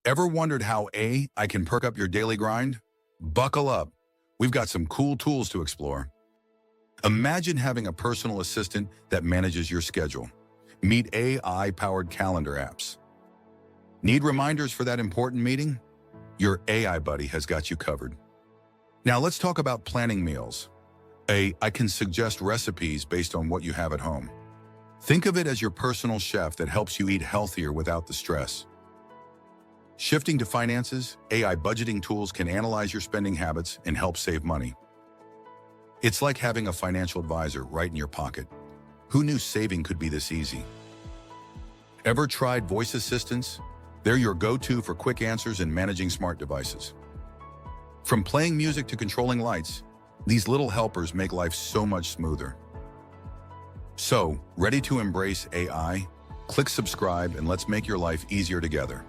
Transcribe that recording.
Ever wondered how AI can perk up your daily grind? Buckle up. We've got some cool tools to explore. Imagine having a personal assistant that manages your schedule. Meet AI-powered calendar apps. Need reminders for that important meeting? Your AI buddy has got you covered. Now let's talk about planning meals. I can suggest recipes based on what you have at home. Think of it as your personal chef that helps you eat healthier without the stress. Shifting to finances, AI budgeting tools can analyze your spending habits and help save money. It's like having a financial advisor right in your pocket. Who knew saving could be this easy? Ever tried voice assistants? They're your go-to for quick answers and managing smart devices. From playing music to controlling lights, these little helpers make life so much smoother. So, ready to embrace AI? Click subscribe and let's make your life easier together.